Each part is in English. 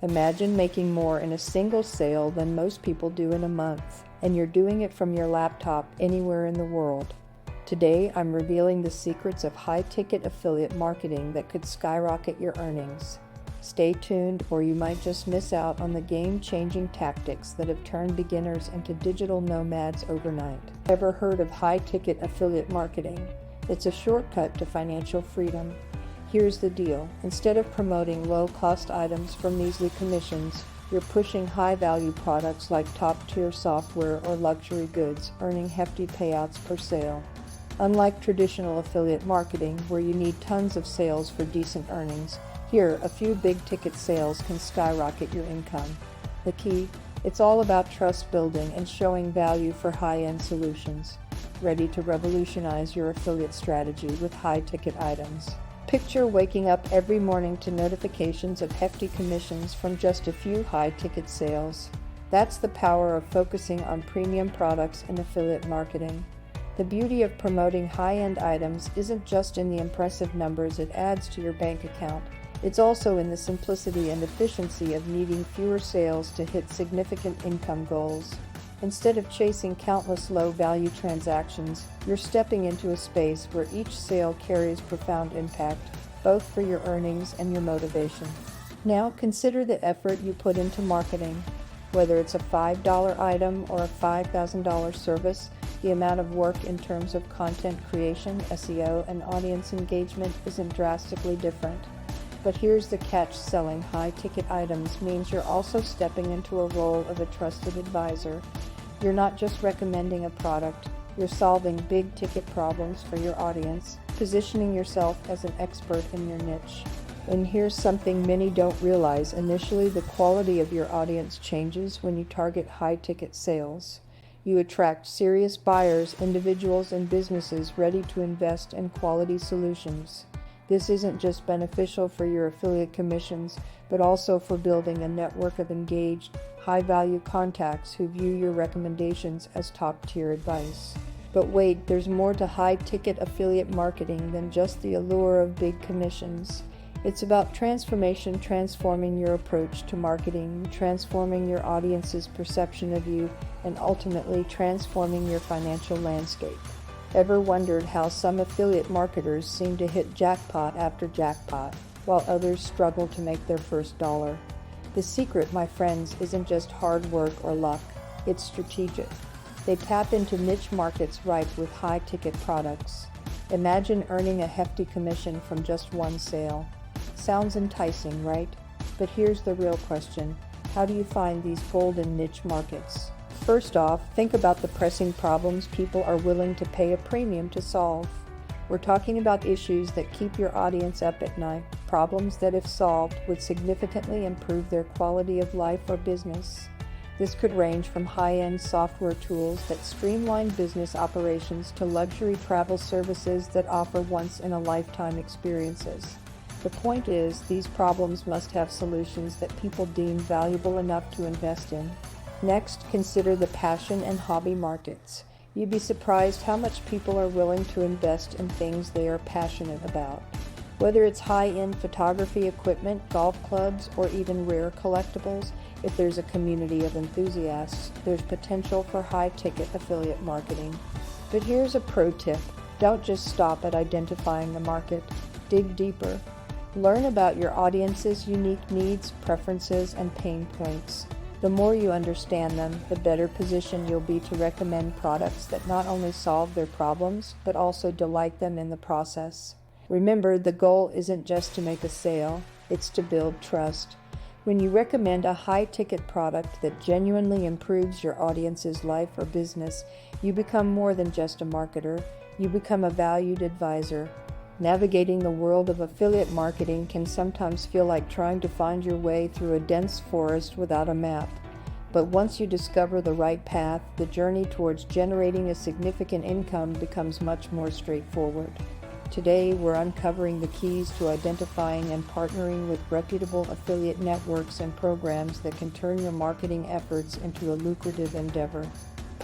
Imagine making more in a single sale than most people do in a month, and you're doing it from your laptop anywhere in the world. Today, I'm revealing the secrets of high-ticket affiliate marketing that could skyrocket your earnings. Stay tuned, or you might just miss out on the game-changing tactics that have turned beginners into digital nomads overnight. Ever heard of high-ticket affiliate marketing? It's a shortcut to financial freedom. Here's the deal. Instead of promoting low-cost items for measly commissions, you're pushing high-value products like top-tier software or luxury goods, earning hefty payouts per sale. Unlike traditional affiliate marketing, where you need tons of sales for decent earnings, here, a few big-ticket sales can skyrocket your income. The key? It's all about trust building and showing value for high-end solutions. Ready to revolutionize your affiliate strategy with high-ticket items? Picture waking up every morning to notifications of hefty commissions from just a few high-ticket sales. That's the power of focusing on premium products and affiliate marketing. The beauty of promoting high-end items isn't just in the impressive numbers it adds to your bank account. It's also in the simplicity and efficiency of needing fewer sales to hit significant income goals. Instead of chasing countless low-value transactions, you're stepping into a space where each sale carries profound impact, both for your earnings and your motivation. Now consider the effort you put into marketing. Whether it's a $5 item or a $5,000 service, the amount of work in terms of content creation, SEO, and audience engagement isn't drastically different. But here's the catch: selling high-ticket items means you're also stepping into a role of a trusted advisor. You're not just recommending a product, you're solving big-ticket problems for your audience, positioning yourself as an expert in your niche. And here's something many don't realize: initially, the quality of your audience changes when you target high-ticket sales. You attract serious buyers, individuals and businesses ready to invest in quality solutions. This isn't just beneficial for your affiliate commissions, but also for building a network of engaged, high-value contacts who view your recommendations as top-tier advice. But wait, there's more to high-ticket affiliate marketing than just the allure of big commissions. It's about transforming your approach to marketing, transforming your audience's perception of you, and ultimately transforming your financial landscape. Ever wondered how some affiliate marketers seem to hit jackpot after jackpot, while others struggle to make their first dollar? The secret, my friends, isn't just hard work or luck, it's strategic. They tap into niche markets ripe with high-ticket products. Imagine earning a hefty commission from just one sale. Sounds enticing, right? But here's the real question: how do you find these golden niche markets? First off, think about the pressing problems people are willing to pay a premium to solve. We're talking about issues that keep your audience up at night, problems that, if solved, would significantly improve their quality of life or business. This could range from high-end software tools that streamline business operations to luxury travel services that offer once-in-a-lifetime experiences. The point is, these problems must have solutions that people deem valuable enough to invest in. Next, consider the passion and hobby markets. You'd be surprised how much people are willing to invest in things they are passionate about. Whether it's high-end photography equipment, golf clubs, or even rare collectibles, if there's a community of enthusiasts, there's potential for high-ticket affiliate marketing. But here's a pro tip: don't just stop at identifying the market. Dig deeper. Learn about your audience's unique needs, preferences, and pain points. The more you understand them, the better positioned you'll be to recommend products that not only solve their problems, but also delight them in the process. Remember, the goal isn't just to make a sale, it's to build trust. When you recommend a high-ticket product that genuinely improves your audience's life or business, you become more than just a marketer, you become a valued advisor. Navigating the world of affiliate marketing can sometimes feel like trying to find your way through a dense forest without a map. But once you discover the right path, the journey towards generating a significant income becomes much more straightforward. Today, we're uncovering the keys to identifying and partnering with reputable affiliate networks and programs that can turn your marketing efforts into a lucrative endeavor.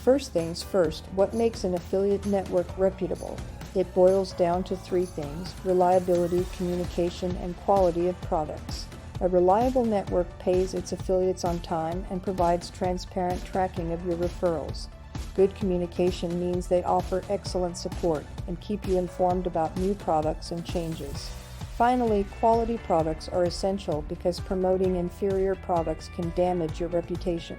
First things first, what makes an affiliate network reputable? It boils down to three things: reliability, communication, and quality of products. A reliable network pays its affiliates on time and provides transparent tracking of your referrals. Good communication means they offer excellent support and keep you informed about new products and changes. Finally, quality products are essential because promoting inferior products can damage your reputation.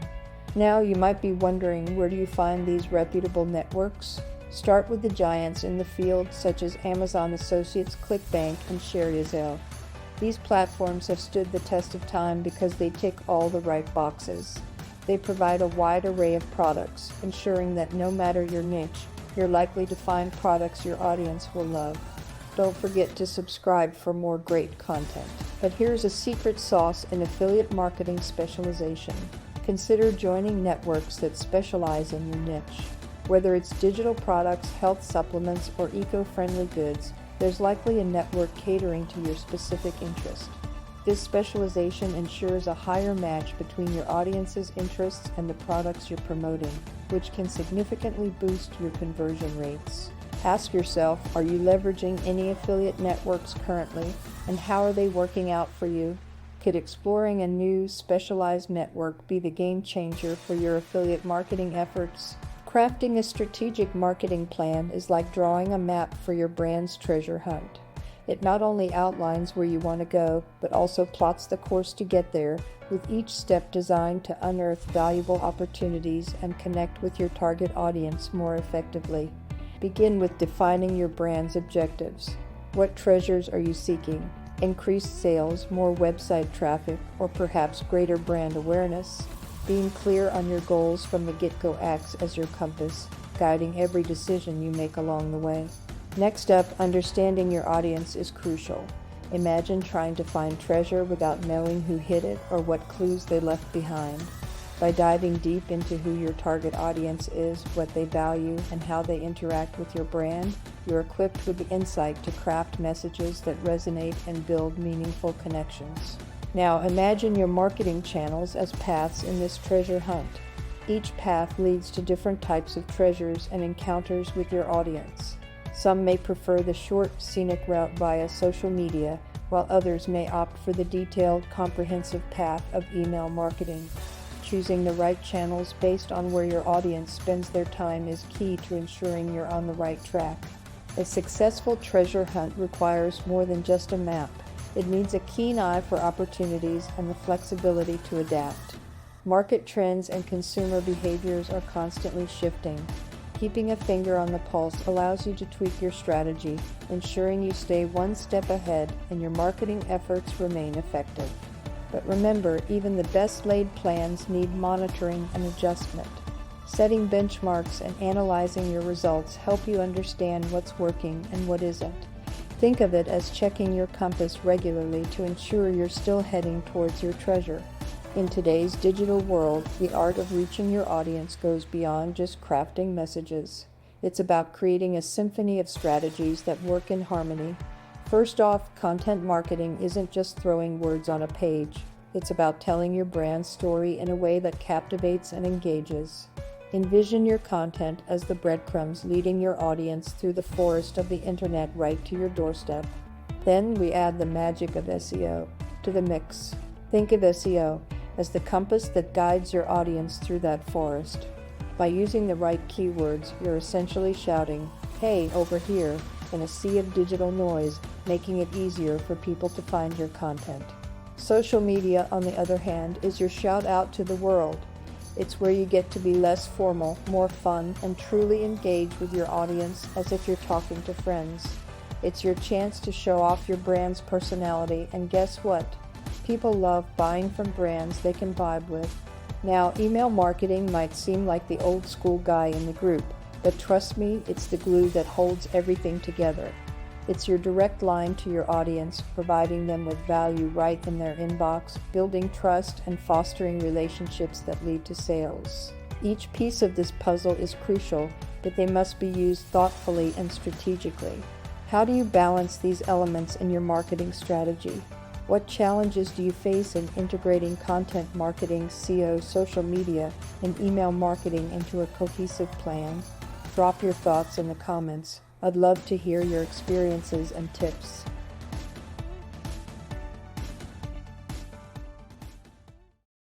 Now you might be wondering, where do you find these reputable networks? Start with the giants in the field such as Amazon Associates, ClickBank, and ShareASale. These platforms have stood the test of time because they tick all the right boxes. They provide a wide array of products, ensuring that no matter your niche, you're likely to find products your audience will love. Don't forget to subscribe for more great content. But here's a secret sauce in affiliate marketing specialization. Consider joining networks that specialize in your niche. Whether it's digital products, health supplements, or eco-friendly goods, there's likely a network catering to your specific interest. This specialization ensures a higher match between your audience's interests and the products you're promoting, which can significantly boost your conversion rates. Ask yourself, are you leveraging any affiliate networks currently, and how are they working out for you? Could exploring a new, specialized network be the game changer for your affiliate marketing efforts? Crafting a strategic marketing plan is like drawing a map for your brand's treasure hunt. It not only outlines where you want to go, but also plots the course to get there, with each step designed to unearth valuable opportunities and connect with your target audience more effectively. Begin with defining your brand's objectives. What treasures are you seeking? Increased sales, more website traffic, or perhaps greater brand awareness? Being clear on your goals from the get-go acts as your compass, guiding every decision you make along the way. Next up, understanding your audience is crucial. Imagine trying to find treasure without knowing who hid it or what clues they left behind. By diving deep into who your target audience is, what they value, and how they interact with your brand, you're equipped with the insight to craft messages that resonate and build meaningful connections. Now imagine your marketing channels as paths in this treasure hunt. Each path leads to different types of treasures and encounters with your audience. Some may prefer the short, scenic route via social media, while others may opt for the detailed, comprehensive path of email marketing. Choosing the right channels based on where your audience spends their time is key to ensuring you're on the right track. A successful treasure hunt requires more than just a map. It needs a keen eye for opportunities and the flexibility to adapt. Market trends and consumer behaviors are constantly shifting. Keeping a finger on the pulse allows you to tweak your strategy, ensuring you stay one step ahead and your marketing efforts remain effective. But remember, even the best laid plans need monitoring and adjustment. Setting benchmarks and analyzing your results help you understand what's working and what isn't. Think of it as checking your compass regularly to ensure you're still heading towards your treasure. In today's digital world, the art of reaching your audience goes beyond just crafting messages. It's about creating a symphony of strategies that work in harmony. First off, content marketing isn't just throwing words on a page. It's about telling your brand story in a way that captivates and engages. Envision your content as the breadcrumbs leading your audience through the forest of the internet right to your doorstep. Then we add the magic of SEO to the mix. Think of SEO as the compass that guides your audience through that forest. By using the right keywords, you're essentially shouting, "Hey, over here," in a sea of digital noise, making it easier for people to find your content. Social media, on the other hand, is your shout out to the world. It's where you get to be less formal, more fun, and truly engage with your audience as if you're talking to friends. It's your chance to show off your brand's personality, and guess what? People love buying from brands they can vibe with. Now, email marketing might seem like the old school guy in the group, but trust me, it's the glue that holds everything together. It's your direct line to your audience, providing them with value right in their inbox, building trust, and fostering relationships that lead to sales. Each piece of this puzzle is crucial, but they must be used thoughtfully and strategically. How do you balance these elements in your marketing strategy? What challenges do you face in integrating content marketing, SEO, social media, and email marketing into a cohesive plan? Drop your thoughts in the comments. I'd love to hear your experiences and tips.